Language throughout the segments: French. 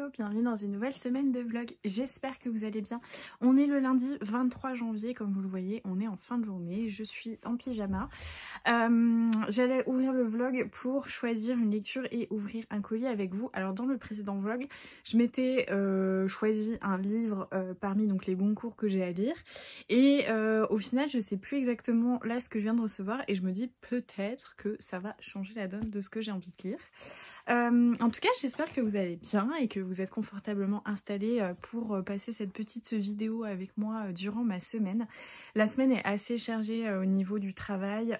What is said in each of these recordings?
Hello, bienvenue dans une nouvelle semaine de vlog, j'espère que vous allez bien. On est le lundi 23 janvier, comme vous le voyez, on est en fin de journée, je suis en pyjama. J'allais ouvrir le vlog pour choisir une lecture et ouvrir un colis avec vous. Alors dans le précédent vlog, je m'étais choisi un livre parmi donc les Goncourt que j'ai à lire. Et au final, je sais plus exactement là ce que je viens de recevoir et je me dis peut-être que ça va changer la donne de ce que j'ai envie de lire. En tout cas, j'espère que vous allez bien et que vous êtes confortablement installés pour passer cette petite vidéo avec moi durant ma semaine. La semaine est assez chargée au niveau du travail.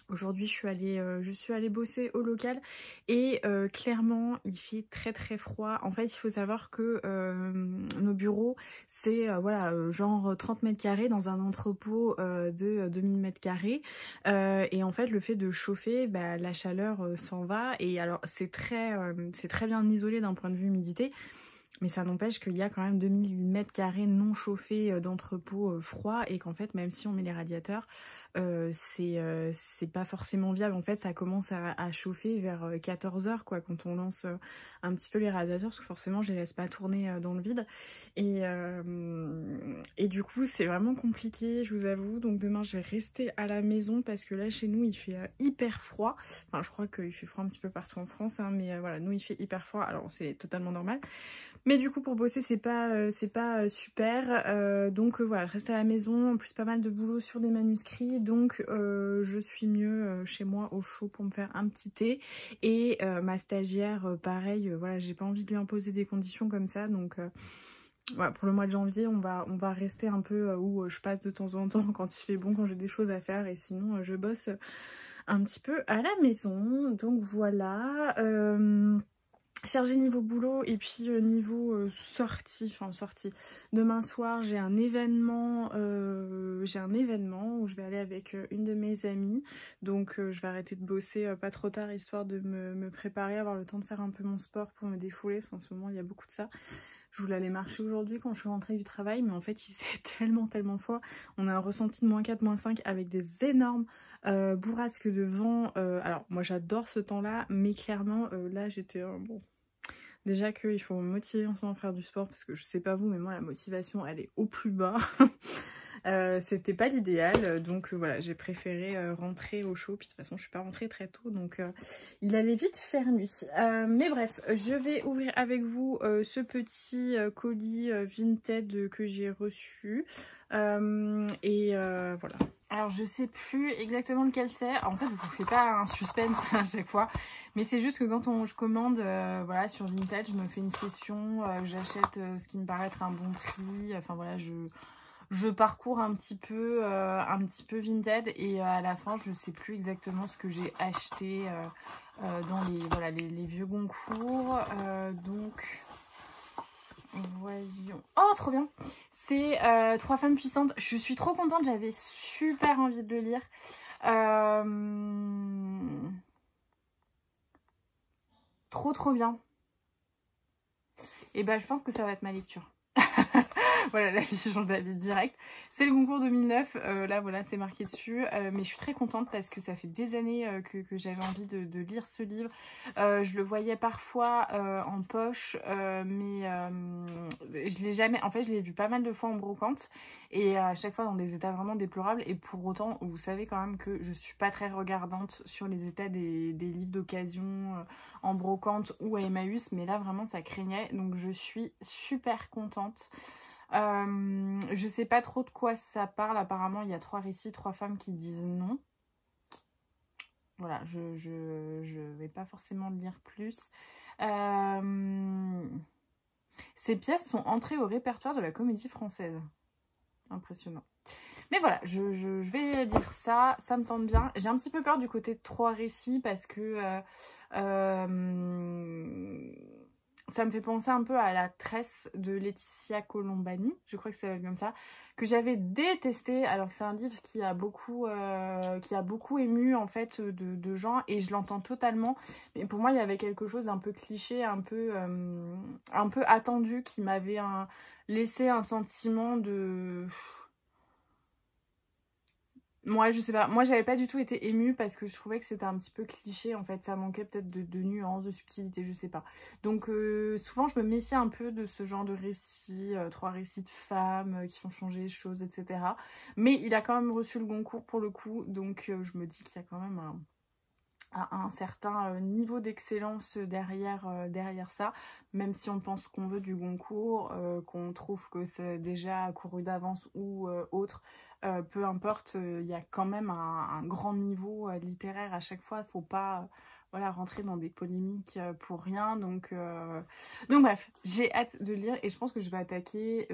Aujourd'hui, je suis allée bosser au local et clairement, il fait très très froid. En fait, il faut savoir que nos bureaux, c'est voilà, genre 30 mètres carrés dans un entrepôt de 2000 mètres carrés. Et en fait, le fait de chauffer, bah, la chaleur s'en va. Et alors, c'est très bien isolé d'un point de vue humidité. Mais ça n'empêche qu'il y a quand même 2000 mètres carrés non chauffés d'entrepôt froid et qu'en fait, même si on met les radiateurs, c'est pas forcément viable. En fait, ça commence à chauffer vers 14 h quoi, quand on lance un petit peu les radiateurs, parce que forcément, je les laisse pas tourner dans le vide. Et du coup, c'est vraiment compliqué, je vous avoue. Donc demain, je vais rester à la maison parce que là, chez nous, il fait hyper froid. Enfin, je crois qu'il fait froid un petit peu partout en France, hein, mais voilà, nous, il fait hyper froid. Alors, c'est totalement normal. Mais du coup pour bosser c'est pas super, donc voilà, je reste à la maison, en plus pas mal de boulot sur des manuscrits, donc je suis mieux chez moi au chaud pour me faire un petit thé. Et ma stagiaire pareil, voilà, j'ai pas envie de lui imposer des conditions comme ça, donc voilà, pour le mois de janvier on va rester un peu où je passe de temps en temps quand il fait bon, quand j'ai des choses à faire, et sinon je bosse un petit peu à la maison. Donc voilà, chargé niveau boulot et puis niveau sortie. Demain soir j'ai un événement où je vais aller avec une de mes amies, donc je vais arrêter de bosser pas trop tard, histoire de me préparer, avoir le temps de faire un peu mon sport pour me défouler. Enfin, en ce moment il y a beaucoup de ça. Je voulais aller marcher aujourd'hui quand je suis rentrée du travail, mais en fait il faisait tellement froid. On a un ressenti de -4, -5 avec des énormes bourrasques de vent. Alors moi j'adore ce temps-là, mais clairement là j'étais bon. Déjà qu'il faut me motiver en ce moment à faire du sport, parce que je sais pas vous, mais moi la motivation elle est au plus bas. C'était pas l'idéal, donc voilà, j'ai préféré rentrer au chaud. Puis de toute façon je suis pas rentrée très tôt, donc il allait vite faire nuit. Mais bref, je vais ouvrir avec vous ce petit colis Vinted que j'ai reçu. Voilà. Alors je sais plus exactement lequel c'est. En fait je vous fais pas un suspense à chaque fois, mais c'est juste que quand je commande voilà, sur Vinted, je me fais une session, j'achète ce qui me paraît être un bon prix. Enfin voilà, je parcours un petit peu Vinted, et à la fin je sais plus exactement ce que j'ai acheté dans les vieux Goncourt. Donc voyons. Oh trop bien! C'est 3 femmes puissantes. Je suis trop contente, j'avais super envie de le lire. Trop bien. Et ben je pense que ça va être ma lecture. Voilà, la vie change d'avis direct. C'est le Goncourt 2009, là voilà, c'est marqué dessus. Mais je suis très contente parce que ça fait des années que j'avais envie de lire ce livre. Je le voyais parfois en poche, mais je l'ai jamais... En fait, je l'ai vu pas mal de fois en brocante, et à chaque fois dans des états vraiment déplorables. Et pour autant, vous savez quand même que je suis pas très regardante sur les états des livres d'occasion en brocante ou à Emmaüs, mais là vraiment ça craignait, donc je suis super contente. Je sais pas trop de quoi ça parle. Apparemment il y a 3 récits, 3 femmes qui disent non. Voilà, je vais pas forcément lire plus. Ces pièces sont entrées au répertoire de la Comédie Française. Impressionnant. Mais voilà, je vais lire ça, ça me tente bien. J'ai un petit peu peur du côté de 3 récits parce que ça me fait penser un peu à La Tresse de Laetitia Colombani, je crois que c'est comme ça, que j'avais détesté, alors que c'est un livre qui a beaucoup ému en fait de gens, et je l'entends totalement. Mais pour moi, il y avait quelque chose d'un peu cliché, un peu attendu, qui m'avait laissé un sentiment de... Moi, je sais pas. Moi, j'avais pas du tout été émue parce que je trouvais que c'était un petit peu cliché. En fait, ça manquait peut-être de nuances, de subtilité, je sais pas. Donc, souvent, je me méfie un peu de ce genre de récits, 3 récits de femmes qui font changer les choses, etc. Mais il a quand même reçu le Goncourt pour le coup. Donc, je me dis qu'il y a quand même un certain niveau d'excellence derrière ça, même si on pense qu'on veut du Goncourt, qu'on trouve que c'est déjà couru d'avance ou autre, peu importe, il y a quand même un grand niveau littéraire à chaque fois, faut pas voilà, rentrer dans des polémiques pour rien, donc bref, j'ai hâte de lire et je pense que je vais attaquer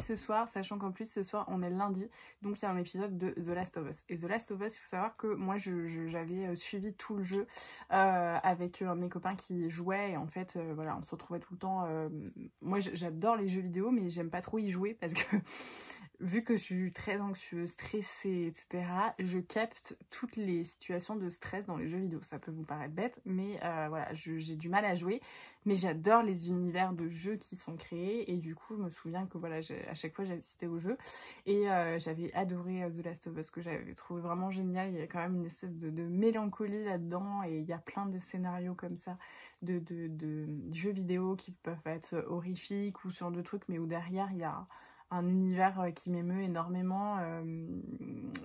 ce soir, sachant qu'en plus ce soir on est lundi, donc il y a un épisode de The Last of Us. Et The Last of Us, il faut savoir que moi j'avais suivi tout le jeu avec un de mes copains qui jouait et en fait voilà, on se retrouvait tout le temps. Moi j'adore les jeux vidéo mais j'aime pas trop y jouer parce que vu que je suis très anxieuse, stressée, etc., je capte toutes les situations de stress dans les jeux vidéo. Ça peut vous paraître bête, mais voilà, j'ai du mal à jouer. Mais j'adore les univers de jeux qui sont créés. Et du coup, je me souviens que voilà, à chaque fois, j'ai assisté au jeu. Et j'avais adoré The Last of Us, que j'avais trouvé vraiment génial. Il y a quand même une espèce de mélancolie là-dedans. Et il y a plein de scénarios comme ça, de jeux vidéo qui peuvent être horrifiques ou sur de trucs, mais où derrière, il y a un univers qui m'émeut énormément.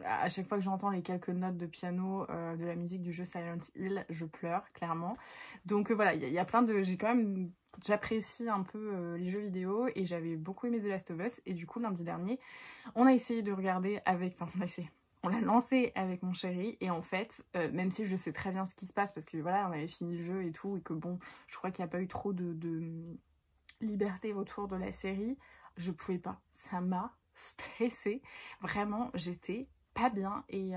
À chaque fois que j'entends les quelques notes de piano de la musique du jeu Silent Hill, je pleure, clairement. Donc voilà, il y a plein de... J'apprécie un peu les jeux vidéo et j'avais beaucoup aimé The Last of Us. Et du coup, lundi dernier, on a essayé de regarder avec... Enfin, on l'a lancé avec mon chéri et en fait, même si je sais très bien ce qui se passe parce que voilà, on avait fini le jeu et tout et que bon, je crois qu'il n'y a pas eu trop de liberté autour de la série, je pouvais pas. Ça m'a stressée. Vraiment, j'étais pas bien et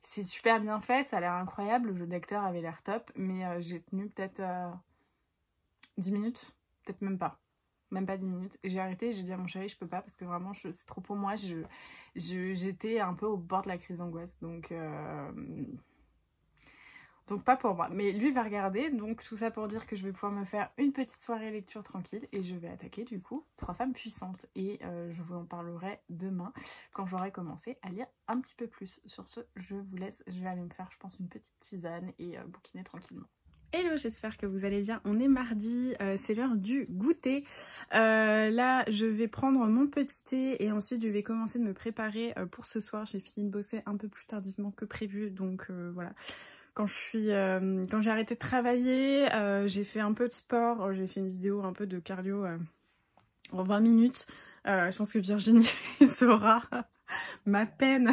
c'est super bien fait, ça a l'air incroyable, le jeu d'acteur avait l'air top, mais j'ai tenu peut-être 10 minutes, peut-être même pas 10 minutes. Et j'ai arrêté, j'ai dit à mon chéri, je peux pas parce que vraiment c'est trop pour moi, j'étais un peu au bord de la crise d'angoisse, donc pas pour moi, mais lui va regarder, donc tout ça pour dire que je vais pouvoir me faire une petite soirée lecture tranquille et je vais attaquer du coup 3 femmes puissantes et je vous en parlerai demain quand j'aurai commencé à lire un petit peu plus. Sur ce, je vous laisse, je vais aller me faire je pense une petite tisane et bouquiner tranquillement. Hello, j'espère que vous allez bien. On est mardi, c'est l'heure du goûter. Là, je vais prendre mon petit thé et ensuite je vais commencer de me préparer pour ce soir. J'ai fini de bosser un peu plus tardivement que prévu, donc voilà. Quand j'ai arrêté de travailler, j'ai fait un peu de sport, j'ai fait une vidéo un peu de cardio en 20 minutes. Je pense que Virginie saura ma peine,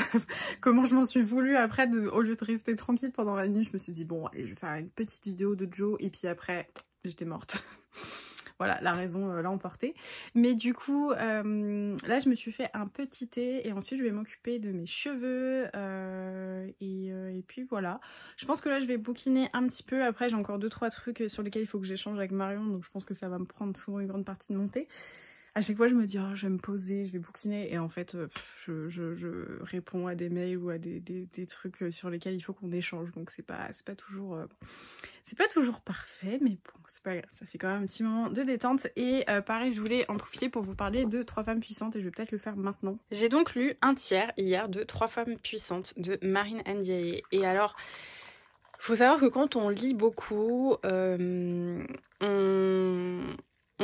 comment je m'en suis voulu après, au lieu de rester tranquille pendant 20 minutes, je me suis dit bon allez je vais faire une petite vidéo de Joe et puis après j'étais morte. Voilà, la raison l'a emporté. Mais du coup, là, je me suis fait un petit thé et ensuite, je vais m'occuper de mes cheveux. Et puis, voilà. Je pense que là, je vais bouquiner un petit peu. Après, j'ai encore 2-3 trucs sur lesquels il faut que j'échange avec Marion. Donc, je pense que ça va me prendre souvent une grande partie de mon thé. À chaque fois, je me dis, oh, je vais me poser, je vais bouquiner. Et en fait, je réponds à des mails ou à des trucs sur lesquels il faut qu'on échange. Donc, c'est pas toujours... c'est pas toujours parfait, mais bon, c'est pas grave, ça fait quand même un petit moment de détente. Et pareil, je voulais en profiter pour vous parler de 3 femmes puissantes et je vais peut-être le faire maintenant. J'ai donc lu un tiers hier de 3 femmes puissantes de Marine Ndiaye. Et alors, faut savoir que quand on lit beaucoup, on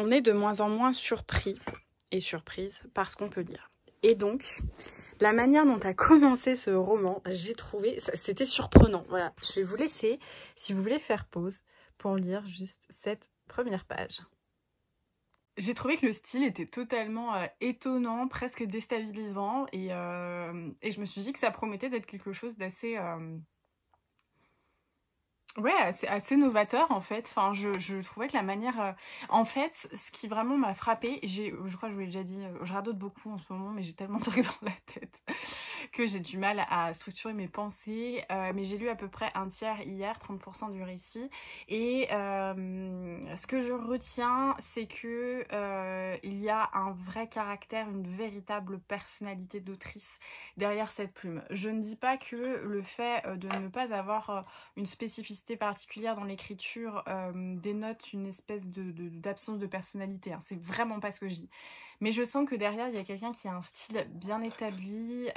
est de moins en moins surpris et surprise par ce qu'on peut lire. Et donc... la manière dont a commencé ce roman, j'ai trouvé, c'était surprenant. Voilà, je vais vous laisser, si vous voulez faire pause, pour lire juste cette première page. J'ai trouvé que le style était totalement étonnant, presque déstabilisant, et je me suis dit que ça promettait d'être quelque chose d'assez... ouais, assez novateur en fait. Enfin, je trouvais que la manière... en fait, ce qui vraiment m'a frappée, je crois que je vous l'ai déjà dit, je radote beaucoup en ce moment, mais j'ai tellement de trucs dans la tête que j'ai du mal à structurer mes pensées. Mais j'ai lu à peu près un tiers hier, 30% du récit. Et ce que je retiens, c'est que il y a un vrai caractère, une véritable personnalité d'autrice derrière cette plume. Je ne dis pas que le fait de ne pas avoir une spécificité particulière dans l'écriture dénote une espèce d'absence de personnalité, hein. C'est vraiment pas ce que je dis. Mais je sens que derrière, il y a quelqu'un qui a un style bien établi,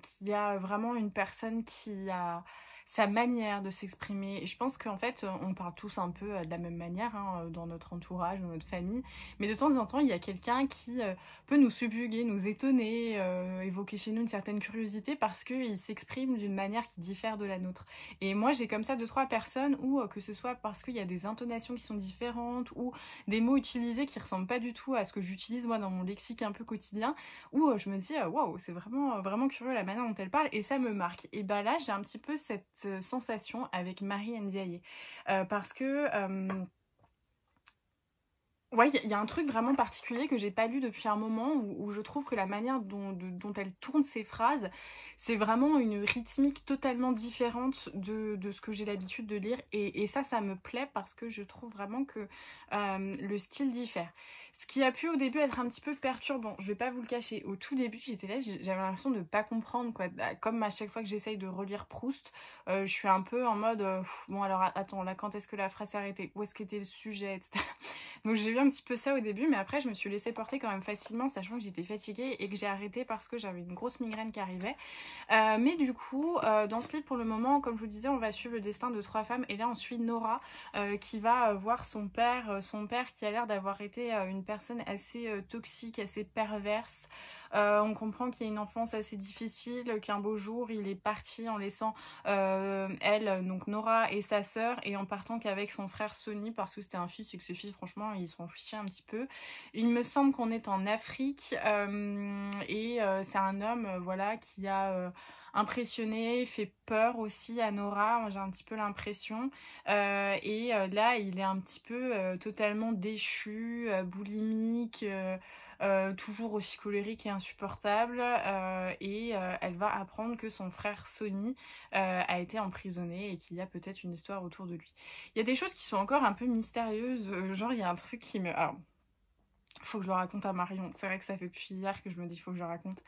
qui a vraiment une personne qui a sa manière de s'exprimer. Et je pense qu'en fait, on parle tous un peu de la même manière, hein, dans notre entourage, dans notre famille. Mais de temps en temps, il y a quelqu'un qui peut nous subjuguer, nous étonner, évoquer chez nous une certaine curiosité parce qu'il s'exprime d'une manière qui diffère de la nôtre. Et moi, j'ai comme ça 2-3 personnes où, que ce soit parce qu'il y a des intonations qui sont différentes ou des mots utilisés qui ressemblent pas du tout à ce que j'utilise moi dans mon lexique un peu quotidien, où je me dis waouh, c'est vraiment, vraiment curieux la manière dont elle parle et ça me marque. Et bah là, j'ai un petit peu cette sensation avec Marie Ndiaye parce que ouais, il y a un truc vraiment particulier que j'ai pas lu depuis un moment où je trouve que la manière dont elle tourne ses phrases, c'est vraiment une rythmique totalement différente de ce que j'ai l'habitude de lire et ça me plaît parce que je trouve vraiment que le style diffère. Ce qui a pu au début être un petit peu perturbant, je vais pas vous le cacher. Au tout début, j'étais là, j'avais l'impression de pas comprendre, quoi. Comme à chaque fois que j'essaye de relire Proust, je suis un peu en mode bon alors attends, là quand est-ce que la phrase s'est arrêtée, où est-ce qu'était le sujet, etc. Donc j'ai eu un petit peu ça au début, mais après je me suis laissée porter quand même facilement, sachant que j'étais fatiguée et que j'ai arrêté parce que j'avais une grosse migraine qui arrivait. Mais du coup, dans ce livre pour le moment, comme je vous disais, on va suivre le destin de 3 femmes et là on suit Nora qui va voir son père qui a l'air d'avoir été une personne assez toxique, assez perverse. On comprend qu'il y a une enfance assez difficile, qu'un beau jour il est parti en laissant elle, donc Nora et sa sœur, et en partant qu'avec son frère Sonny parce que c'était un fils et que ses fils franchement ils s'en fichaient un petit peu. Il me semble qu'on est en Afrique et c'est un homme voilà qui a impressionné, fait peur aussi à Nora, j'ai un petit peu l'impression et là il est un petit peu totalement déchu, boulimique, toujours aussi colérique et insupportable et elle va apprendre que son frère Sonny a été emprisonné et qu'il y a peut-être une histoire autour de lui. Il y a des choses qui sont encore un peu mystérieuses, genre il y a un truc qui me... Alors, faut que je le raconte à Marion, c'est vrai que ça fait depuis hier que je me dis faut que je le raconte.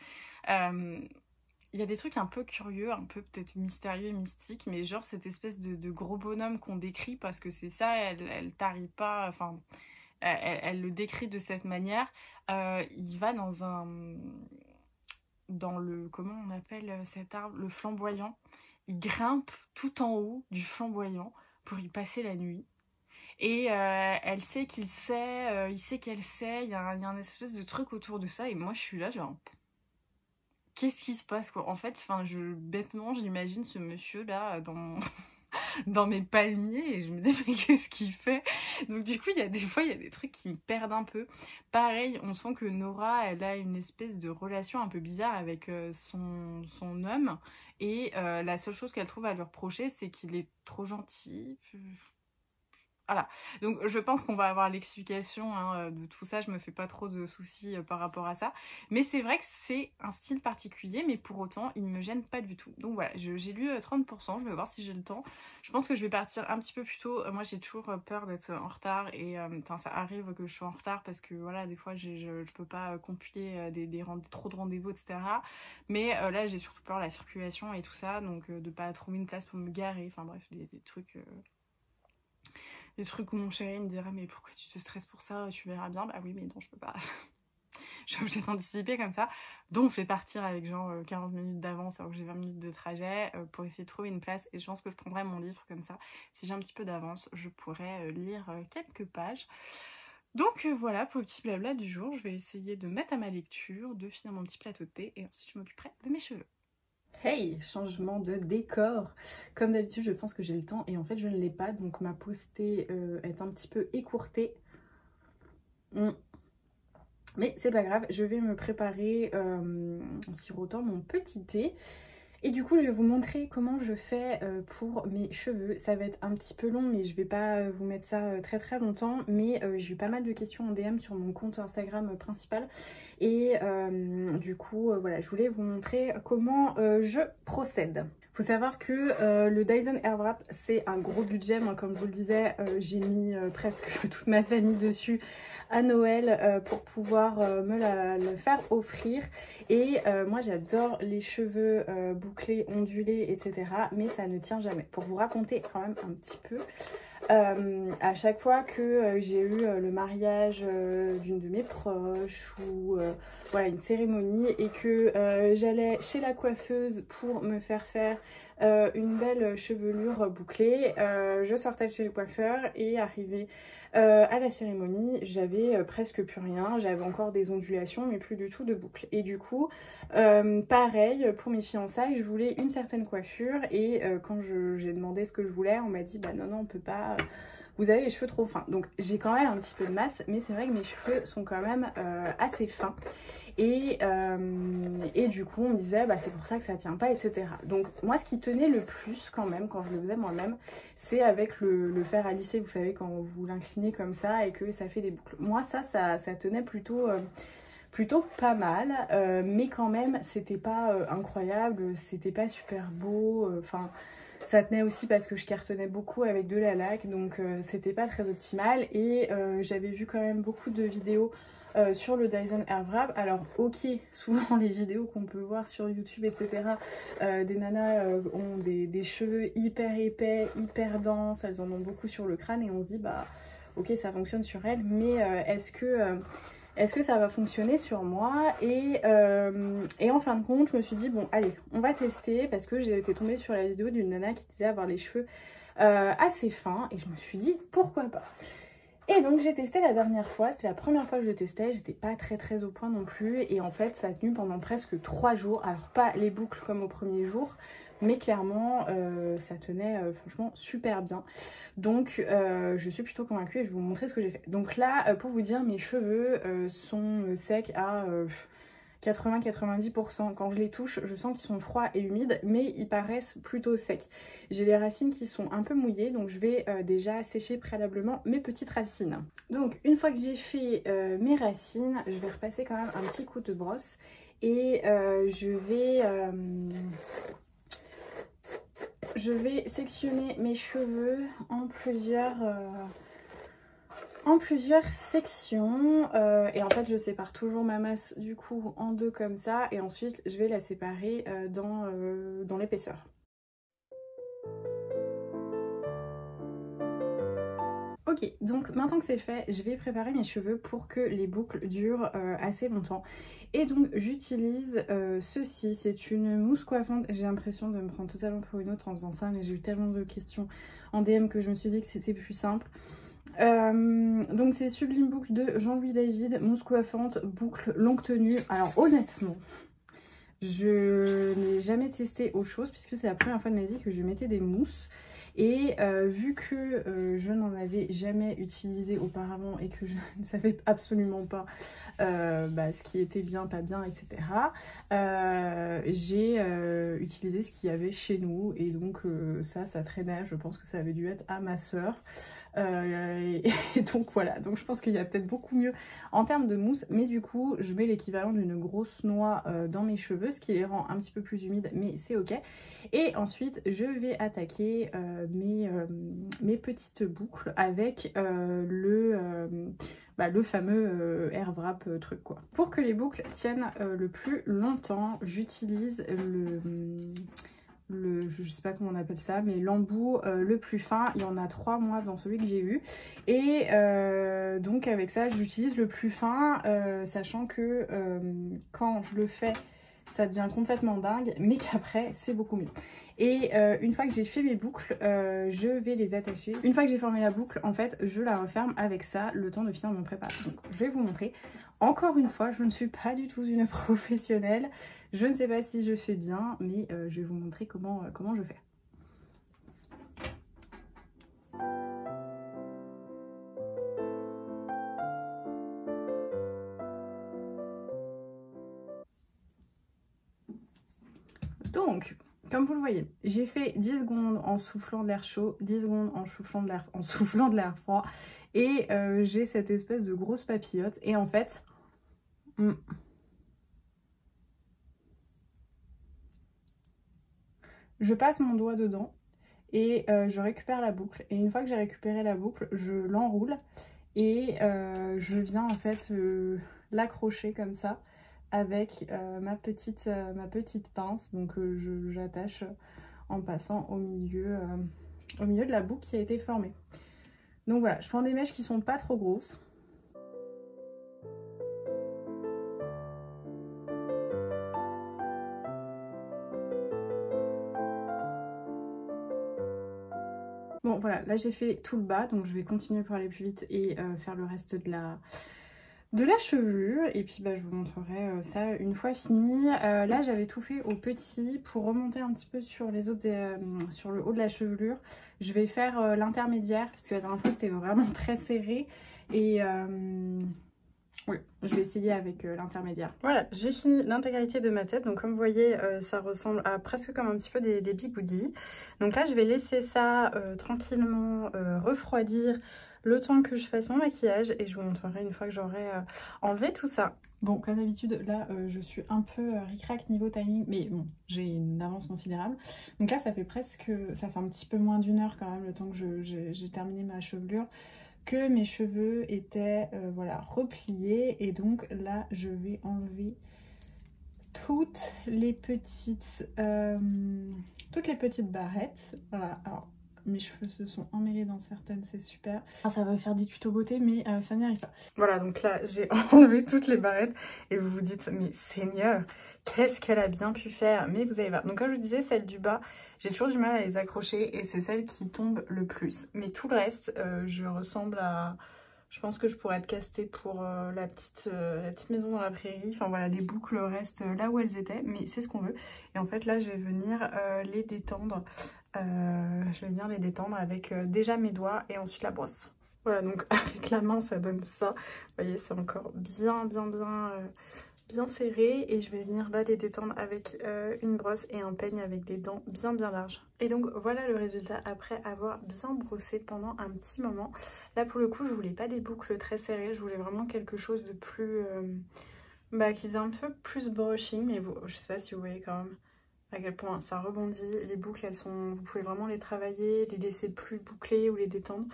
Il y a des trucs un peu curieux, un peu peut-être mystérieux et mystiques, mais genre cette espèce de gros bonhomme qu'on décrit parce que c'est ça, elle tarit pas, enfin... Elle le décrit de cette manière. Il va dans le... Comment on appelle cet arbre? Le flamboyant. Il grimpe tout en haut du flamboyant pour y passer la nuit. Et elle sait qu'il sait, il sait qu'elle sait. Il y a un espèce de truc autour de ça. Et moi, je suis là, genre... Qu'est-ce qui se passe, quoi? En fait, bêtement, j'imagine ce monsieur-là dans mes palmiers et je me dis mais qu'est-ce qu'il fait? Donc du coup il y a des fois il y a des trucs qui me perdent un peu. Pareil, on sent que Nora elle a une espèce de relation un peu bizarre avec son homme et la seule chose qu'elle trouve à lui reprocher c'est qu'il est trop gentil. Voilà, donc je pense qu'on va avoir l'explication hein, de tout ça, je me fais pas trop de soucis par rapport à ça. Mais c'est vrai que c'est un style particulier, mais pour autant, il me gêne pas du tout. Donc voilà, j'ai lu 30%, je vais voir si j'ai le temps. Je pense que je vais partir un petit peu plus tôt. Moi, j'ai toujours peur d'être en retard et ça arrive que je sois en retard parce que voilà, des fois, je peux pas compiler trop de rendez-vous, etc. Mais là, j'ai surtout peur de la circulation et tout ça, donc de pas trouver une place pour me garer. Enfin bref, des trucs... Des trucs où mon chéri me dirait mais pourquoi tu te stresses pour ça, tu verras bien. Bah oui mais non je peux pas. Je suis obligée d'anticiper comme ça. Donc je vais partir avec genre 40 minutes d'avance alors que j'ai 20 minutes de trajet pour essayer de trouver une place. Et je pense que je prendrai mon livre comme ça. Si j'ai un petit peu d'avance, je pourrais lire quelques pages. Donc voilà pour le petit blabla du jour. Je vais essayer de mettre à ma lecture, de finir mon petit plateau de thé et ensuite je m'occuperai de mes cheveux. Hey, changement de décor. Comme d'habitude, je pense que j'ai le temps et en fait, je ne l'ai pas. Donc, ma pause thé est un petit peu écourtée. Mais c'est pas grave, je vais me préparer en sirotant mon petit thé. Et du coup, je vais vous montrer comment je fais pour mes cheveux. Ça va être un petit peu long, mais je vais pas vous mettre ça très longtemps. Mais j'ai eu pas mal de questions en DM sur mon compte Instagram principal. Et du coup, voilà, je voulais vous montrer comment je procède. Faut savoir que le Dyson Airwrap c'est un gros budget. Moi comme je vous le disais, j'ai mis presque toute ma famille dessus à Noël pour pouvoir le faire offrir. Et moi j'adore les cheveux bouclés, ondulés, etc. Mais ça ne tient jamais. Pour vous raconter quand même un petit peu, à chaque fois que j'ai eu le mariage d'une de mes proches ou voilà une cérémonie et que j'allais chez la coiffeuse pour me faire une belle chevelure bouclée, je sortais de chez le coiffeur et arrivé à la cérémonie, j'avais presque plus rien, j'avais encore des ondulations mais plus du tout de boucles. Et du coup, pareil pour mes fiançailles, je voulais une certaine coiffure et quand j'ai demandé ce que je voulais, on m'a dit bah non on peut pas, vous avez les cheveux trop fins. Donc j'ai quand même un petit peu de masse, mais c'est vrai que mes cheveux sont quand même assez fins. Et du coup on me disait bah c'est pour ça que ça tient pas, etc. Donc moi ce qui tenait le plus quand même quand je le faisais moi-même, c'est avec le fer à lisser, vous savez quand vous l'inclinez comme ça et que ça fait des boucles. Moi ça tenait plutôt pas mal, mais quand même c'était pas incroyable, c'était pas super beau, enfin ça tenait aussi parce que je cartonnais beaucoup avec de la laque, donc c'était pas très optimal. Et j'avais vu quand même beaucoup de vidéos sur le Dyson Airwrap. Alors ok, souvent les vidéos qu'on peut voir sur YouTube, etc. Des nanas ont des cheveux hyper épais, hyper denses, elles en ont beaucoup sur le crâne et on se dit bah ok ça fonctionne sur elles, mais est-ce que ça va fonctionner sur moi? Et en fin de compte, je me suis dit, bon, allez, on va tester parce que j'ai été tombée sur la vidéo d'une nana qui disait avoir les cheveux assez fins et je me suis dit, pourquoi pas? Et donc j'ai testé la dernière fois, c'était la première fois que je testais, j'étais pas très au point non plus et en fait ça a tenu pendant presque 3 jours, alors pas les boucles comme au premier jour, mais clairement ça tenait franchement super bien. Donc je suis plutôt convaincue et je vais vous montrer ce que j'ai fait. Donc là pour vous dire, mes cheveux sont secs à 80-90%. Quand je les touche, je sens qu'ils sont froids et humides, mais ils paraissent plutôt secs. J'ai les racines qui sont un peu mouillées, donc je vais déjà sécher préalablement mes petites racines. Donc une fois que j'ai fait mes racines, je vais repasser quand même un petit coup de brosse et je vais sectionner mes cheveux en plusieurs sections et en fait je sépare toujours ma masse du coup en deux comme ça et ensuite je vais la séparer dans l'épaisseur. Ok, donc maintenant que c'est fait, je vais préparer mes cheveux pour que les boucles durent assez longtemps. Et donc j'utilise ceci, c'est une mousse coiffante. J'ai l'impression de me prendre totalement pour une autre en faisant ça, mais j'ai eu tellement de questions en DM que je me suis dit que c'était plus simple. Donc c'est Sublime Boucle de Jean-Louis David, mousse coiffante, boucle longue tenue. Alors honnêtement, je n'ai jamais testé autre chose puisque c'est la première fois de ma vie que je mettais des mousses. Et vu que je n'en avais jamais utilisé auparavant et que je ne savais absolument pas ce qui était bien, pas bien, etc. J'ai utilisé ce qu'il y avait chez nous et donc ça traînait, je pense que ça avait dû être à ma soeur. Et donc voilà, donc je pense qu'il y a peut-être beaucoup mieux en termes de mousse, mais du coup je mets l'équivalent d'une grosse noix dans mes cheveux, ce qui les rend un petit peu plus humides, mais c'est ok. Et ensuite je vais attaquer mes petites boucles avec le fameux Airwrap truc quoi. Pour que les boucles tiennent le plus longtemps, j'utilise je sais pas comment on appelle ça, mais l'embout le plus fin. Il y en a 3 moi dans celui que j'ai eu. Et donc avec ça j'utilise le plus fin, sachant que quand je le fais ça devient complètement dingue, mais qu'après c'est beaucoup mieux. Et une fois que j'ai fait mes boucles, je vais les attacher. Une fois que j'ai formé la boucle, en fait, je la referme avec ça, le temps de finir mon prépa. Donc, je vais vous montrer. Encore une fois, je ne suis pas du tout une professionnelle. Je ne sais pas si je fais bien, mais je vais vous montrer comment je fais. Donc, comme vous le voyez, j'ai fait 10 secondes en soufflant de l'air chaud, 10 secondes en soufflant de l'air froid. Et j'ai cette espèce de grosse papillote. Et en fait, je passe mon doigt dedans et je récupère la boucle. Et une fois que j'ai récupéré la boucle, je l'enroule et je viens en fait l'accrocher comme ça avec ma petite pince. Donc j'attache en passant au milieu de la boucle qui a été formée. Donc voilà, je prends des mèches qui sont pas trop grosses. Bon voilà, là j'ai fait tout le bas, donc je vais continuer pour aller plus vite et faire le reste de la chevelure. Et puis bah, je vous montrerai ça une fois fini. Là j'avais tout fait au petit pour remonter un petit peu sur les autres, sur le haut de la chevelure. Je vais faire l'intermédiaire parce que la dernière fois c'était vraiment très serré. Et oui, je vais essayer avec l'intermédiaire. Voilà, j'ai fini l'intégralité de ma tête. Donc comme vous voyez, ça ressemble à presque comme un petit peu des bigoudis. Donc là, je vais laisser ça tranquillement refroidir le temps que je fasse mon maquillage. Et je vous montrerai une fois que j'aurai enlevé tout ça. Bon, comme d'habitude, là, je suis un peu ric-rac niveau timing. Mais bon, j'ai une avance considérable. Donc là, ça fait un petit peu moins d'une heure quand même, le temps que j'ai terminé ma chevelure, que mes cheveux étaient voilà, repliés. Et donc là je vais enlever toutes les petites barrettes. Voilà, alors mes cheveux se sont emmêlés dans certaines, c'est super. Ça va faire des tutos beauté, mais ça n'y arrive pas. Voilà, donc là j'ai enlevé toutes les barrettes et vous vous dites mais Seigneur, qu'est-ce qu'elle a bien pu faire? Mais vous allez voir, donc comme je vous disais, celle du bas, j'ai toujours du mal à les accrocher et c'est celle qui tombe le plus. Mais tout le reste, je ressemble à... Je pense que je pourrais être castée pour la petite maison dans la prairie. Enfin voilà, les boucles restent là où elles étaient, mais c'est ce qu'on veut. Et en fait là, je vais venir les détendre. Je vais venir les détendre avec déjà mes doigts et ensuite la brosse. Voilà, donc avec la main, ça donne ça. Vous voyez, c'est encore bien serré et je vais venir là les détendre avec une brosse et un peigne avec des dents bien larges. Et donc voilà le résultat après avoir bien brossé pendant un petit moment. Là pour le coup je voulais pas des boucles très serrées, je voulais vraiment quelque chose de plus qui faisait un peu plus brushing, mais je sais pas si vous voyez quand même à quel point ça rebondit. Les boucles elles sont, vous pouvez vraiment les travailler, les laisser plus bouclées ou les détendre.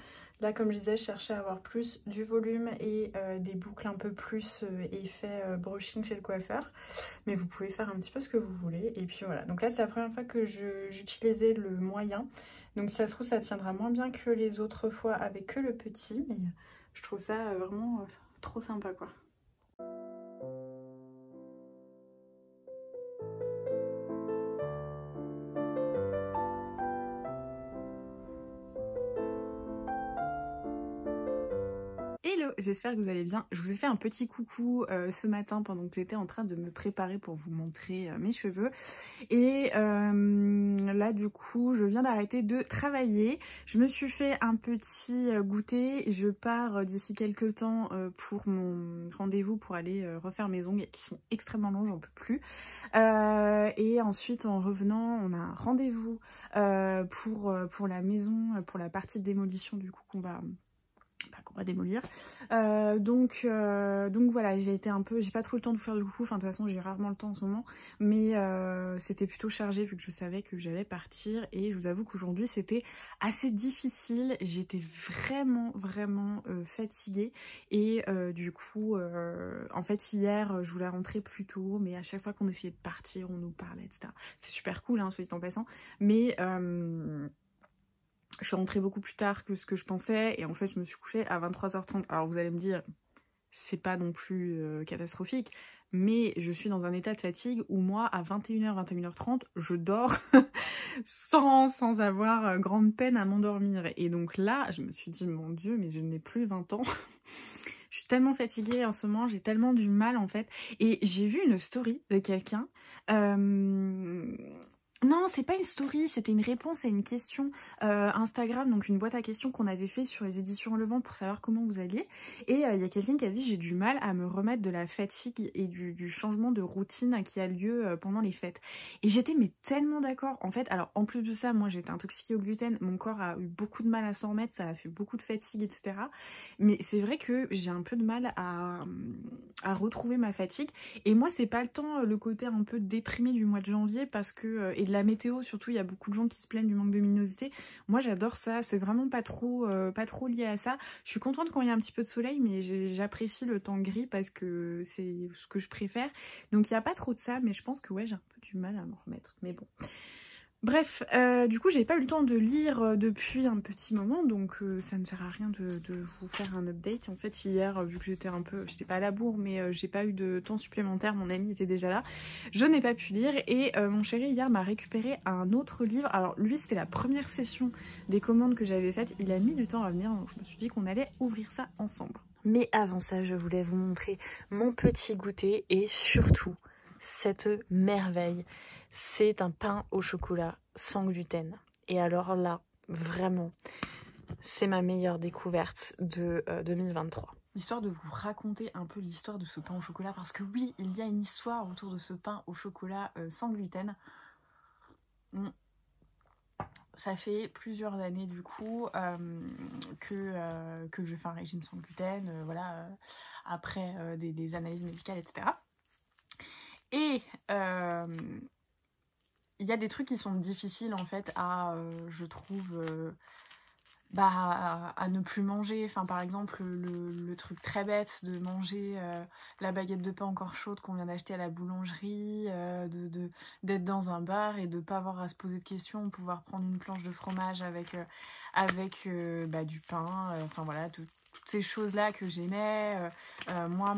Là, comme je disais, je cherchais à avoir plus du volume et des boucles un peu plus effet brushing chez le coiffeur. Mais vous pouvez faire un petit peu ce que vous voulez. Et puis voilà. Donc là, c'est la première fois que j'utilisais le moyen. Donc si ça se trouve, ça tiendra moins bien que les autres fois avec que le petit. Mais je trouve ça vraiment trop sympa, quoi. Hello, j'espère que vous allez bien. Je vous ai fait un petit coucou ce matin pendant que j'étais en train de me préparer pour vous montrer mes cheveux. Et là du coup, je viens d'arrêter de travailler. Je me suis fait un petit goûter. Je pars d'ici quelques temps pour mon rendez-vous pour aller refaire mes ongles qui sont extrêmement longs, j'en peux plus. Et ensuite en revenant, on a un rendez-vous pour la maison, pour la partie de démolition du coup qu'on va démolir. Donc voilà, j'ai pas trop le temps de vous faire de coucou, enfin de toute façon j'ai rarement le temps en ce moment, mais c'était plutôt chargé vu que je savais que j'allais partir et je vous avoue qu'aujourd'hui c'était assez difficile, j'étais vraiment fatiguée et du coup en fait hier je voulais rentrer plus tôt, mais à chaque fois qu'on essayait de partir on nous parlait, etc. C'est super cool hein, soit dit en passant, mais je suis rentrée beaucoup plus tard que ce que je pensais et en fait je me suis couchée à 23h30. Alors vous allez me dire, c'est pas non plus catastrophique, mais je suis dans un état de fatigue où moi à 21h, 21h30, je dors sans avoir grande peine à m'endormir. Et donc là, je me suis dit, mon Dieu, mais je n'ai plus 20 ans. Je suis tellement fatiguée en ce moment, j'ai tellement du mal en fait. Et j'ai vu une story de quelqu'un... Non, c'est pas une story, c'était une réponse à une question Instagram, donc une boîte à questions qu'on avait fait sur les éditions Le Vent pour savoir comment vous alliez. Et il y a quelqu'un qui a dit j'ai du mal à me remettre de la fatigue et du changement de routine qui a lieu pendant les fêtes. Et j'étais mais tellement d'accord. En fait, alors en plus de ça, moi j'ai été intoxiquée au gluten, mon corps a eu beaucoup de mal à s'en remettre, ça a fait beaucoup de fatigue, etc. Mais c'est vrai que j'ai un peu de mal à retrouver ma fatigue. Et moi c'est pas le temps, le côté un peu déprimé du mois de janvier parce que... et la météo surtout, il y a beaucoup de gens qui se plaignent du manque de luminosité. Moi j'adore ça, c'est vraiment pas trop lié à ça. Je suis contente quand il y a un petit peu de soleil, mais j'apprécie le temps gris parce que c'est ce que je préfère. Donc il n'y a pas trop de ça, mais je pense que ouais, j'ai un peu du mal à m'en remettre, mais bon. Bref, du coup j'ai pas eu le temps de lire depuis un petit moment, donc ça ne sert à rien de vous faire un update. En fait hier, vu que j'étais pas à la bourre, mais j'ai pas eu de temps supplémentaire, mon ami était déjà là, je n'ai pas pu lire, et mon chéri hier m'a récupéré un autre livre. Alors lui c'était la première session des commandes que j'avais faites, il a mis du temps à venir, donc je me suis dit qu'on allait ouvrir ça ensemble. Mais avant ça, je voulais vous montrer mon petit goûter et surtout cette merveille. C'est un pain au chocolat sans gluten. Et alors là, vraiment, c'est ma meilleure découverte de 2023. Histoire de vous raconter un peu l'histoire de ce pain au chocolat, parce que oui, il y a une histoire autour de ce pain au chocolat sans gluten. Ça fait plusieurs années du coup que je fais un régime sans gluten, voilà, après des analyses médicales, etc. Et il y a des trucs qui sont difficiles en fait à, je trouve, à ne plus manger. Enfin, par exemple, le truc très bête de manger la baguette de pain encore chaude qu'on vient d'acheter à la boulangerie, d'être dans un bar et de pas avoir à se poser de questions, pouvoir prendre une planche de fromage avec du pain, enfin voilà, toutes ces choses-là que j'aimais. Moi,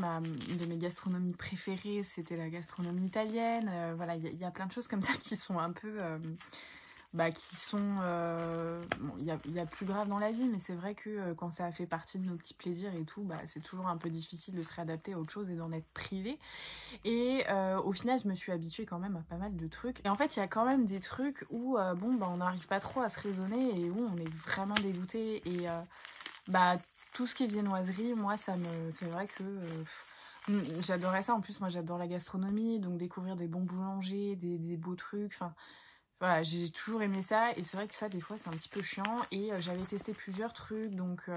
une de mes gastronomies préférées, c'était la gastronomie italienne. Voilà, il y a plein de choses comme ça qui sont un peu... il y a plus grave dans la vie, mais c'est vrai que quand ça fait partie de nos petits plaisirs et tout, c'est toujours un peu difficile de se réadapter à autre chose et d'en être privé. Et au final, je me suis habituée quand même à pas mal de trucs. Et en fait, il y a quand même des trucs où on n'arrive pas trop à se raisonner et où on est vraiment dégoûté. Et tout ce qui est viennoiserie, moi, c'est vrai que j'adorais ça. En plus, moi, j'adore la gastronomie, donc découvrir des bons boulangers, des beaux trucs. Enfin, voilà, j'ai toujours aimé ça. Et c'est vrai que ça, des fois, c'est un petit peu chiant. Et j'avais testé plusieurs trucs. Donc,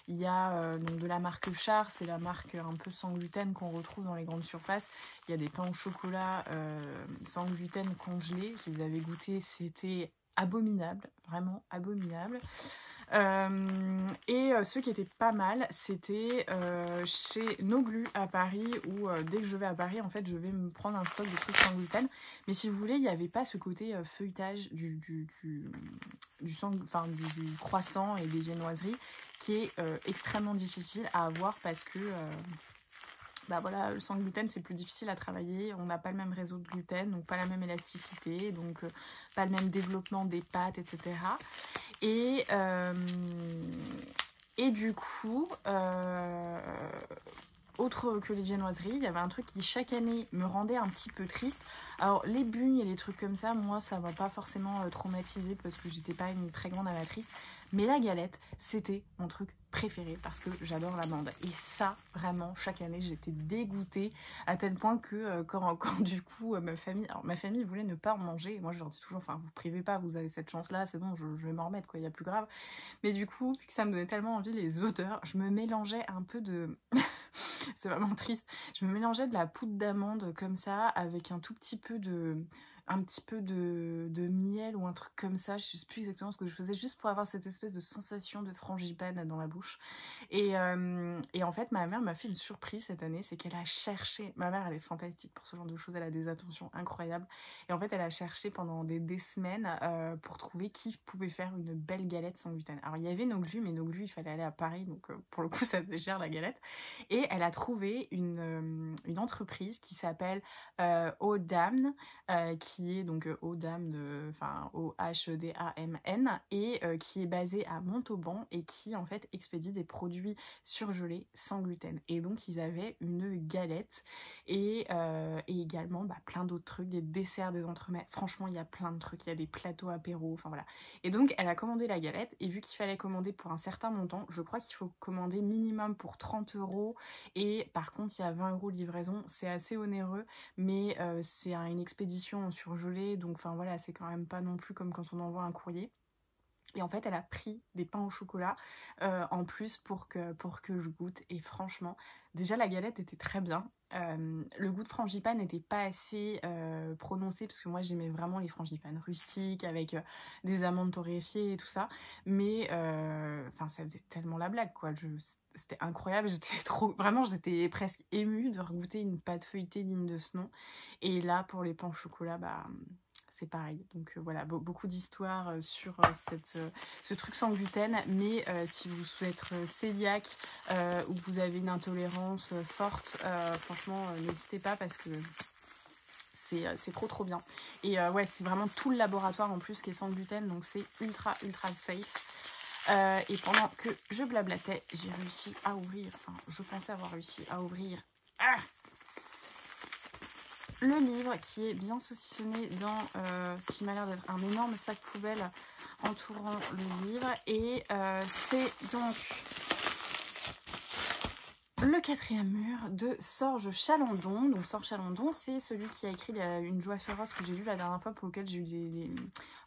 il y a donc de la marque Char, c'est la marque un peu sans gluten qu'on retrouve dans les grandes surfaces. Il y a des pains au chocolat sans gluten congelés. Je les avais goûtés, c'était abominable, vraiment abominable. Ceux qui étaient pas mal, c'était chez No Glu à Paris, où dès que je vais à Paris, en fait, je vais me prendre un stock de trucs sans gluten. Mais si vous voulez, il n'y avait pas ce côté feuilletage du croissant et des viennoiseries, qui est extrêmement difficile à avoir parce que voilà, le sans gluten c'est plus difficile à travailler, on n'a pas le même réseau de gluten, donc pas la même élasticité, donc pas le même développement des pâtes, etc. Et du coup, autre que les viennoiseries, il y avait un truc qui chaque année me rendait un petit peu triste. Alors les bugnes et les trucs comme ça, moi ça m'a pas forcément traumatisée parce que j'étais pas une très grande amatrice. Mais la galette, c'était mon truc préféré parce que j'adore l'amande. Et ça, vraiment, chaque année, j'étais dégoûtée à tel point que quand du coup, ma famille voulait ne pas en manger. Et moi, je leur dis toujours, enfin, vous privez pas, vous avez cette chance-là, c'est bon, je vais m'en remettre, quoi, il y a plus grave. Mais du coup, vu que ça me donnait tellement envie, les odeurs, je me mélangeais un peu de... c'est vraiment triste. Je me mélangeais de la poudre d'amande comme ça, avec un tout petit peu de miel ou un truc comme ça, je sais plus exactement ce que je faisais, juste pour avoir cette espèce de sensation de frangipane dans la bouche. Et en fait, ma mère m'a fait une surprise cette année, c'est qu'elle a cherché, ma mère elle est fantastique pour ce genre de choses, elle a des attentions incroyables, et en fait elle a cherché pendant des semaines pour trouver qui pouvait faire une belle galette sans gluten. Alors il y avait No Glu, mais No Glu il fallait aller à Paris, donc pour le coup ça faisait cher la galette, et elle a trouvé une entreprise qui s'appelle Odamn, qui est donc Odamn, enfin O-H-D-A-M-N, et qui est basée à Montauban et qui en fait expédie des produits surgelés sans gluten. Et donc ils avaient une galette et également plein d'autres trucs, des desserts, des entremets. Franchement, il y a plein de trucs, il y a des plateaux apéro, enfin voilà. Et donc elle a commandé la galette, et vu qu'il fallait commander pour un certain montant, je crois qu'il faut commander minimum pour 30 €, et par contre il y a 20 € de livraison. C'est assez onéreux, mais c'est une expédition surgelée, donc enfin voilà, c'est quand même pas non plus comme quand on envoie un courrier. Et en fait, elle a pris des pains au chocolat en plus pour que je goûte. Et franchement, déjà la galette était très bien. Le goût de frangipane n'était pas assez prononcé parce que moi j'aimais vraiment les frangipanes rustiques avec des amandes torréfiées et tout ça. Mais enfin, ça faisait tellement la blague, quoi. C'était incroyable. J'étais presque émue de regoûter une pâte feuilletée digne de ce nom. Et là, pour les pains au chocolat, bah c'est pareil. Donc voilà, beaucoup d'histoires sur ce truc sans gluten. Mais si vous êtes cœliaque ou que vous avez une intolérance forte, franchement, n'hésitez pas parce que c'est trop bien. Et ouais, c'est vraiment tout le laboratoire en plus qui est sans gluten. Donc c'est ultra safe. Et pendant que je blablatais, j'ai réussi à ouvrir, enfin je pensais avoir réussi à ouvrir le livre qui est bien saucissonné dans ce qui m'a l'air d'être un énorme sac poubelle entourant le livre. Et c'est donc le 4e mur de Sorge Chalandon. Donc Sorge Chalandon, c'est celui qui a écrit Une joie féroce que j'ai lu la dernière fois, pour lequel j'ai eu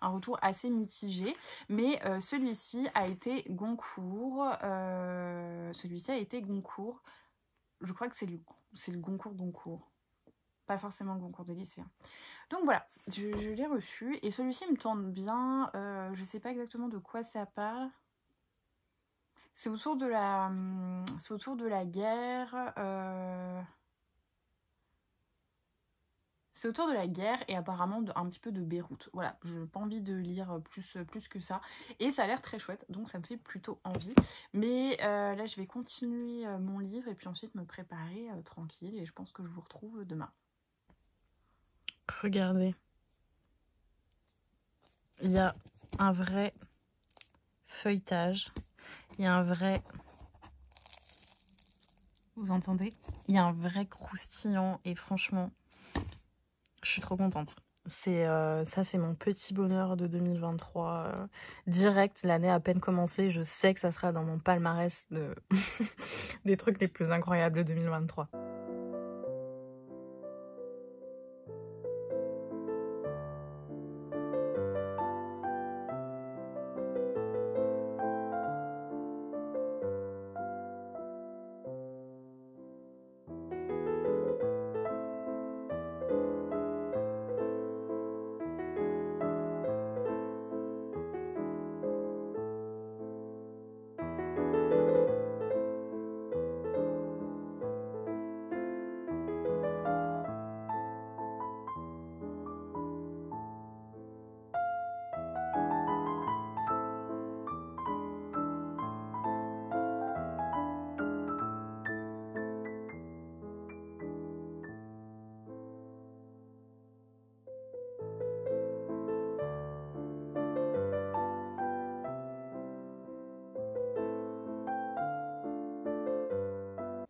un retour assez mitigé. Mais celui-ci a été Goncourt. Je crois que c'est le Goncourt. Pas forcément le Goncourt de lycéen. Donc voilà, je l'ai reçu. Et celui-ci me tente bien. Je sais pas exactement de quoi ça parle. C'est autour de la guerre. C'est autour de la guerre et apparemment un petit peu de Beyrouth. Voilà, je n'ai pas envie de lire plus que ça. Et ça a l'air très chouette, donc ça me fait plutôt envie. Mais là, je vais continuer mon livre et puis ensuite me préparer tranquille. Et je pense que je vous retrouve demain. Regardez. Il y a un vrai feuilletage. Il y a un vrai... Vous entendez? Il y a un vrai croustillant et franchement, je suis trop contente. Ça, c'est mon petit bonheur de 2023. Direct, l'année a à peine commencé. Je sais que ça sera dans mon palmarès des trucs les plus incroyables de 2023.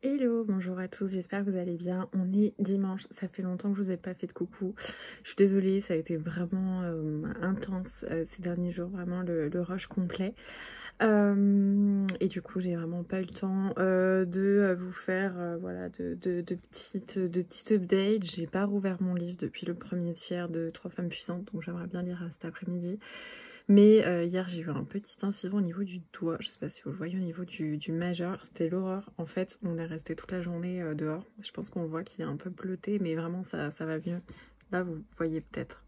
Hello, bonjour à tous, j'espère que vous allez bien. On est dimanche, ça fait longtemps que je vous ai pas fait de coucou. Je suis désolée, ça a été vraiment intense ces derniers jours, vraiment le rush complet. Et du coup, j'ai vraiment pas eu le temps de vous faire voilà, de petites updates. J'ai pas rouvert mon livre depuis le premier tiers de 3 femmes puissantes, donc j'aimerais bien lire cet après-midi. Mais hier j'ai eu un petit incident au niveau du doigt, je sais pas si vous le voyez au niveau du majeur, c'était l'horreur. En fait on est resté toute la journée dehors, je pense qu'on voit qu'il est un peu bleuté mais vraiment ça va mieux. Là vous voyez peut-être.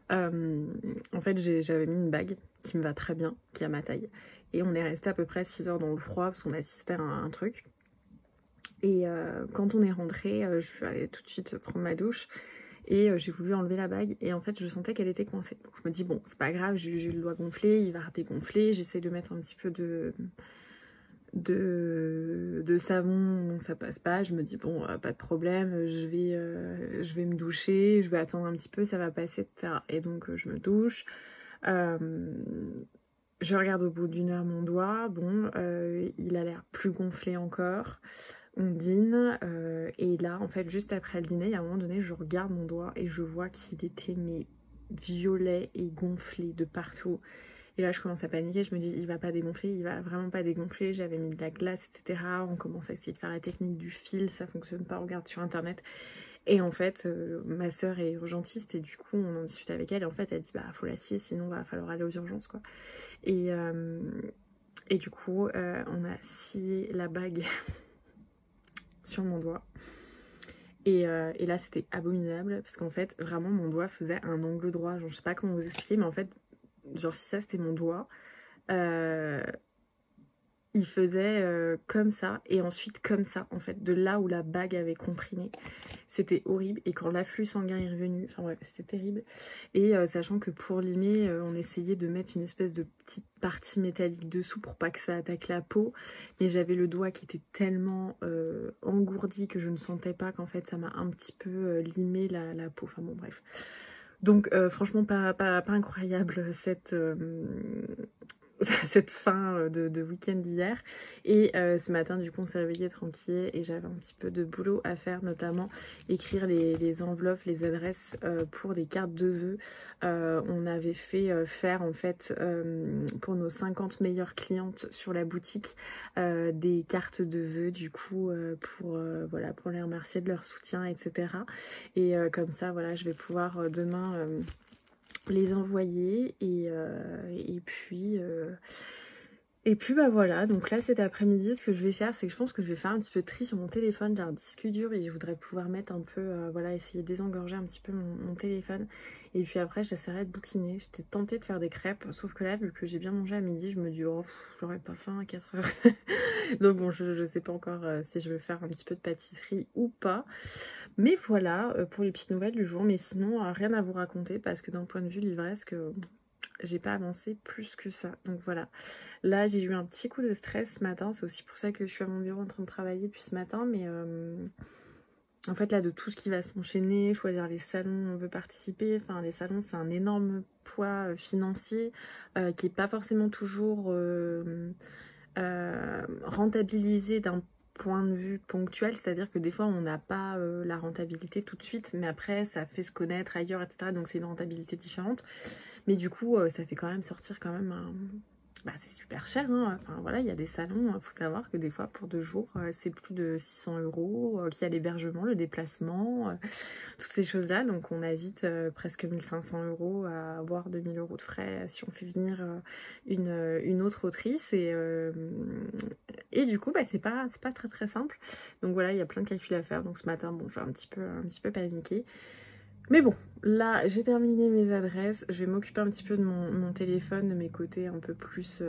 En fait j'avais mis une bague qui me va très bien, qui est à ma taille. Et on est resté à peu près 6 heures dans le froid parce qu'on assistait à un truc. Et quand on est rentré, je suis allée tout de suite prendre ma douche. Et j'ai voulu enlever la bague et en fait je sentais qu'elle était coincée. Donc je me dis bon c'est pas grave, j'ai le doigt gonflé, il va redégonfler. J'essaie de mettre un petit peu de savon, donc ça passe pas. Je me dis bon pas de problème, je vais me doucher, je vais attendre un petit peu, ça va passer, etc. Et donc je me douche. Je regarde au bout d'1 heure mon doigt, bon il a l'air plus gonflé encore. On dîne et là en fait juste après le dîner, à un moment donné je regarde mon doigt et je vois qu'il était mais violet et gonflé de partout. Et là je commence à paniquer, je me dis il va pas dégonfler, il va vraiment pas dégonfler. J'avais mis de la glace etc, on commence à essayer de faire la technique du fil, ça fonctionne pas, on regarde sur internet. Et en fait, ma sœur est urgentiste et du coup, on en discute avec elle. Et en fait, elle dit, bah, faut la scier, sinon, va falloir aller aux urgences, quoi. Et du coup, on a scié la bague sur mon doigt. Et là, c'était abominable parce qu'en fait, vraiment, mon doigt faisait un angle droit. Genre, je sais pas comment vous expliquer, mais en fait, genre, si ça, c'était mon doigt, il faisait comme ça et ensuite comme ça, en fait, de là où la bague avait comprimé. C'était horrible. Et quand l'afflux sanguin est revenu, enfin bref, c'était terrible. Et sachant que pour limer, on essayait de mettre une espèce de petite partie métallique dessous pour pas que ça attaque la peau. Mais j'avais le doigt qui était tellement engourdi que je ne sentais pas qu'en fait ça m'a un petit peu limé la peau. Enfin bon, bref. Donc franchement, pas incroyable cette fin de week-end d'hier. Et ce matin, du coup, on s'est réveillé tranquille et j'avais un petit peu de boulot à faire, notamment écrire les enveloppes, les adresses pour des cartes de vœux. On avait fait faire, en fait, pour nos 50 meilleures clientes sur la boutique, des cartes de vœux, du coup, voilà, pour les remercier de leur soutien, etc. Et comme ça, voilà, je vais pouvoir demain les envoyer et puis bah voilà. Donc là cet après-midi, ce que je vais faire, c'est que je pense que je vais faire un petit peu de tri sur mon téléphone. J'ai un disque dur et je voudrais pouvoir mettre un peu voilà, essayer de désengorger un petit peu mon téléphone. Et puis après j'essaierai de bouquiner. J'étais tentée de faire des crêpes, sauf que là, vu que j'ai bien mangé à midi, je me dis oh, j'aurais pas faim à 4 heures. Donc bon, je sais pas encore si je vais faire un petit peu de pâtisserie ou pas. Mais voilà pour les petites nouvelles du jour. Mais sinon, rien à vous raconter parce que d'un point de vue livresque, j'ai pas avancé plus que ça. Donc voilà. Là, j'ai eu un petit coup de stress ce matin. C'est aussi pour ça que je suis à mon bureau en train de travailler depuis ce matin. Mais en fait, là, de tout ce qui va s'enchaîner, choisir les salons où on veut participer. Enfin, les salons, c'est un énorme poids financier qui est pas forcément toujours rentabilisé d'un point de vue ponctuel, c'est-à-dire que des fois on n'a pas la rentabilité tout de suite, mais après ça fait se connaître ailleurs, etc. Donc c'est une rentabilité différente. Mais du coup, ça fait quand même sortir quand même un... Bah, c'est super cher, hein. Enfin voilà, il y a des salons, il faut savoir que des fois pour 2 jours, c'est plus de 600 €, qu'il y a l'hébergement, le déplacement, toutes ces choses-là. Donc on a vite presque 1500 € à avoir 2000 € de frais si on fait venir une autre autrice. Et du coup, bah, c'est pas très très simple. Donc voilà, il y a plein de calculs à faire. Donc ce matin, bon, j'ai un petit peu paniqué. Mais bon, là, j'ai terminé mes adresses. Je vais m'occuper un petit peu de mon téléphone, de mes côtés un peu plus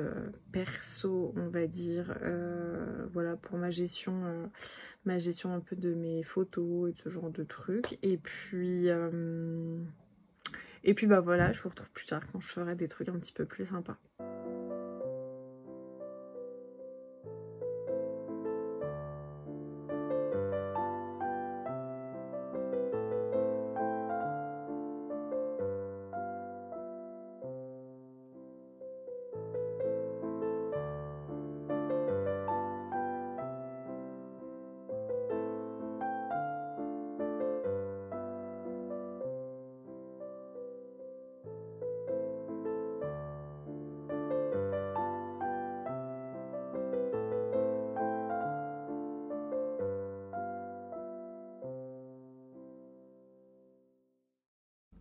perso, on va dire. Voilà, pour ma gestion un peu de mes photos et de ce genre de trucs. Et puis bah voilà, je vous retrouve plus tard quand je ferai des trucs un petit peu plus sympas.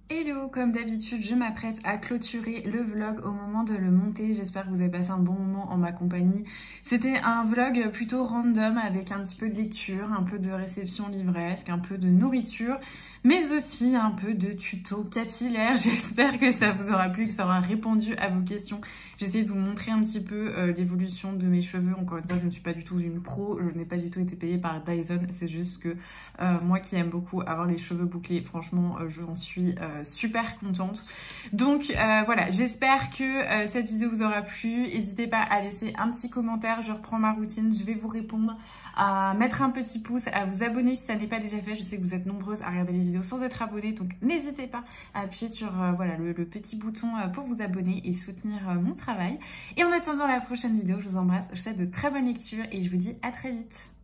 Hello, comme d'habitude, je m'apprête à clôturer le vlog au moment de le monter. J'espère que vous avez passé un bon moment en ma compagnie. C'était un vlog plutôt random avec un petit peu de lecture, un peu de réception livresque, un peu de nourriture, mais aussi un peu de tuto capillaire. J'espère que ça vous aura plu, que ça aura répondu à vos questions. J'ai essayé de vous montrer un petit peu l'évolution de mes cheveux. Encore une fois, je ne suis pas du tout une pro, je n'ai pas du tout été payée par Dyson. C'est juste que moi qui aime beaucoup avoir les cheveux bouclés, franchement, j'en suis super contente. Donc voilà, j'espère que cette vidéo vous aura plu. N'hésitez pas à laisser un petit commentaire, je reprends ma routine, je vais vous répondre, à mettre un petit pouce, à vous abonner si ça n'est pas déjà fait. Je sais que vous êtes nombreuses à regarder les vidéos sans être abonnées, donc n'hésitez pas à appuyer sur voilà, le petit bouton pour vous abonner et soutenir mon travail. Et en attendant la prochaine vidéo, je vous embrasse, je vous souhaite de très bonnes lectures et je vous dis à très vite.